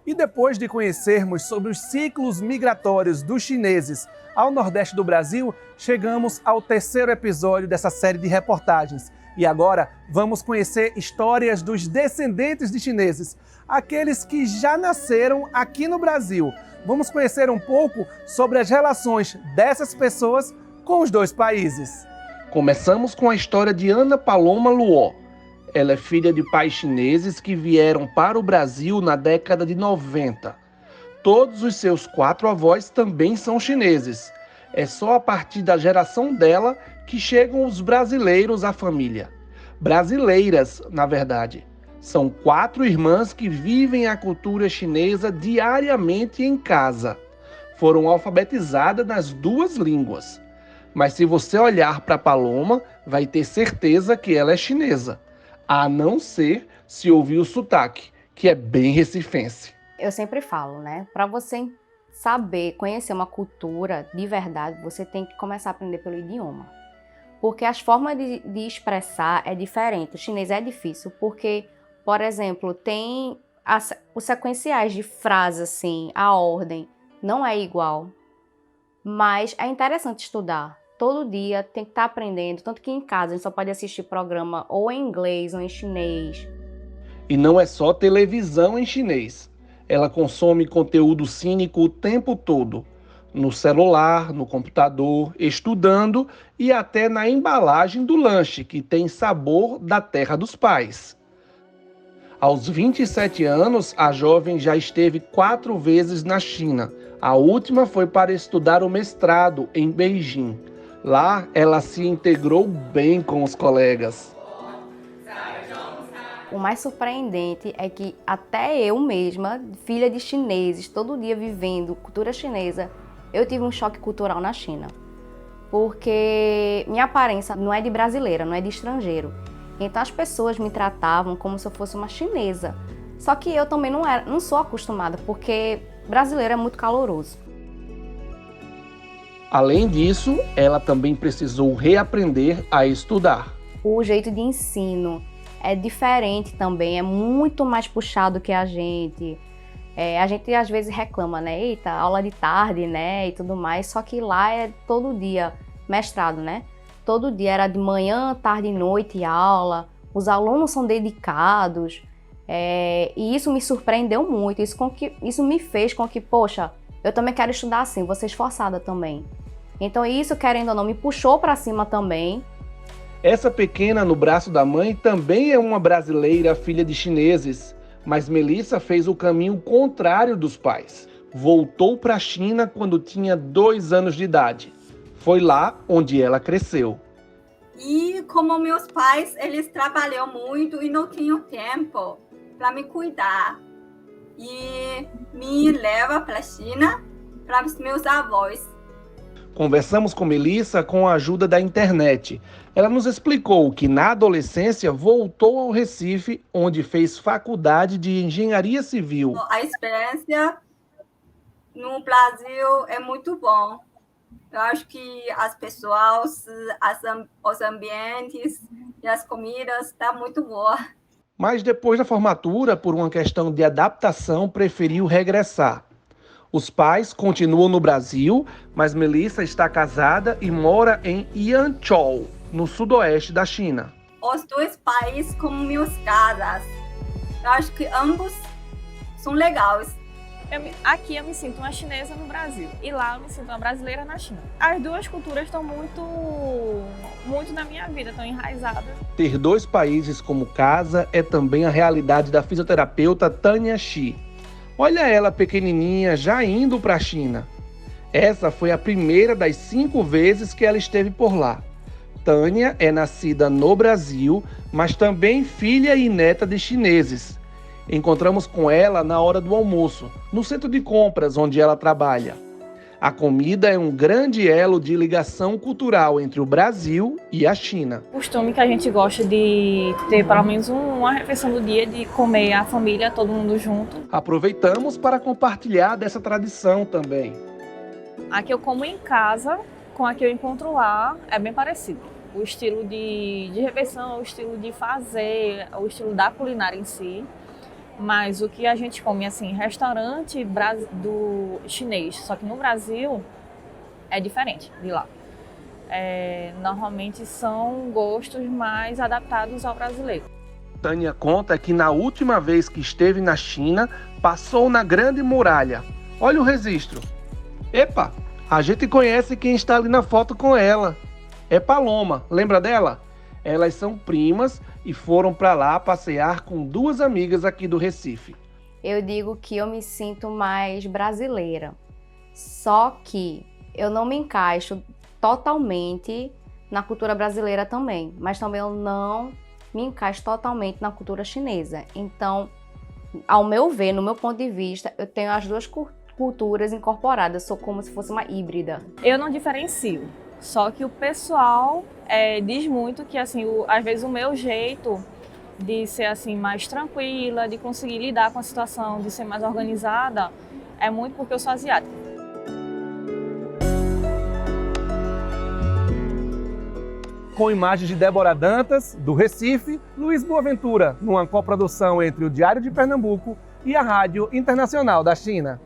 E depois de conhecermos sobre os ciclos migratórios dos chineses ao Nordeste do Brasil, chegamos ao terceiro episódio dessa série de reportagens. E agora vamos conhecer histórias dos descendentes de chineses, aqueles que já nasceram aqui no Brasil. Vamos conhecer um pouco sobre as relações dessas pessoas com os dois países. Começamos com a história de Ana Paloma Luo. Ela é filha de pais chineses que vieram para o Brasil na década de 90. Todos os seus 4 avós também são chineses. É só a partir da geração dela que chegam os brasileiros à família. Brasileiras, na verdade. São 4 irmãs que vivem a cultura chinesa diariamente em casa. Foram alfabetizadas nas 2 línguas. Mas se você olhar para Paloma, vai ter certeza que ela é chinesa. A não ser se ouvir o sotaque, que é bem recifense. Eu sempre falo, né? Para você saber, conhecer uma cultura de verdade, você tem que começar a aprender pelo idioma. Porque as formas de expressar é diferente. O chinês é difícil porque, por exemplo, tem os sequenciais de frases, assim, a ordem não é igual. Mas é interessante estudar. Todo dia tem que estar aprendendo, tanto que em casa a gente só pode assistir programa ou em inglês ou em chinês. E não é só televisão em chinês. Ela consome conteúdo cínico o tempo todo. No celular, no computador, estudando e até na embalagem do lanche, que tem sabor da terra dos pais. Aos 27 anos, a jovem já esteve 4 vezes na China. A última foi para estudar o mestrado em Beijing. Lá, ela se integrou bem com os colegas. O mais surpreendente é que até eu mesma, filha de chineses, todo dia vivendo cultura chinesa, eu tive um choque cultural na China. Porque minha aparência não é de brasileira, não é de estrangeiro. Então as pessoas me tratavam como se eu fosse uma chinesa. Só que eu também não sou acostumada, porque brasileiro é muito caloroso. Além disso, ela também precisou reaprender a estudar. O jeito de ensino é diferente também, é muito mais puxado que a gente. A gente às vezes reclama, né? Eita, aula de tarde, né? E tudo mais. Só que lá é todo dia mestrado, né? Todo dia era de manhã, tarde e noite aula. Os alunos são dedicados. E isso me surpreendeu muito. Isso me fez com que, poxa, eu também quero estudar assim, vou ser esforçada também. Então isso, querendo ou não, me puxou para cima também. Essa pequena no braço da mãe também é uma brasileira, filha de chineses. Mas Melissa fez o caminho contrário dos pais. Voltou para a China quando tinha 2 anos de idade. Foi lá onde ela cresceu. E como meus pais, eles trabalham muito e não tinham tempo para me cuidar. E me leva para a China, para os meus avós. Conversamos com Melissa com a ajuda da internet. Ela nos explicou que na adolescência voltou ao Recife, onde fez faculdade de engenharia civil. A experiência no Brasil é muito bom. Eu acho que as pessoas, os ambientes e as comidas estão muito boas. Mas depois da formatura, por uma questão de adaptação, preferiu regressar. Os pais continuam no Brasil, mas Melissa está casada e mora em Yanzhou, no sudoeste da China. Os 2 países como meus casas. Eu acho que ambos são legais. Aqui eu me sinto uma chinesa no Brasil e lá eu me sinto uma brasileira na China. As 2 culturas estão muito na minha vida, estão enraizadas. Ter 2 países como casa é também a realidade da fisioterapeuta Tânia Xi. Olha ela pequenininha já indo para a China. Essa foi a primeira das 5 vezes que ela esteve por lá. Tânia é nascida no Brasil, mas também filha e neta de chineses. Encontramos com ela na hora do almoço, no centro de compras onde ela trabalha. A comida é um grande elo de ligação cultural entre o Brasil e a China. Costume que a gente gosta de ter pelo menos uma refeição do dia, de comer a família, todo mundo junto. Aproveitamos para compartilhar dessa tradição também. A que eu como em casa, com a que eu encontro lá, é bem parecido. O estilo de refeição, o estilo de fazer, o estilo da culinária em si. Mas o que a gente come, assim, restaurante do chinês, só que no Brasil é diferente de lá. Normalmente são gostos mais adaptados ao brasileiro. Tânia conta que na última vez que esteve na China, passou na Grande Muralha. Olha o registro. Epa, a gente conhece quem está ali na foto com ela. É Paloma, lembra dela? Elas são primas e foram para lá passear com duas amigas aqui do Recife. Eu digo que eu me sinto mais brasileira. Só que eu não me encaixo totalmente na cultura brasileira também, mas também eu não me encaixo totalmente na cultura chinesa. Então, ao meu ver, no meu ponto de vista, eu tenho as duas culturas incorporadas, sou como se fosse uma híbrida. Eu não diferencio, só que o pessoal diz muito que, assim, às vezes o meu jeito de ser assim mais tranquila, de conseguir lidar com a situação, de ser mais organizada, é muito porque eu sou asiática. Com imagens de Débora Dantas, do Recife, Luiz Boaventura, numa coprodução entre o Diário de Pernambuco e a Rádio Internacional da China.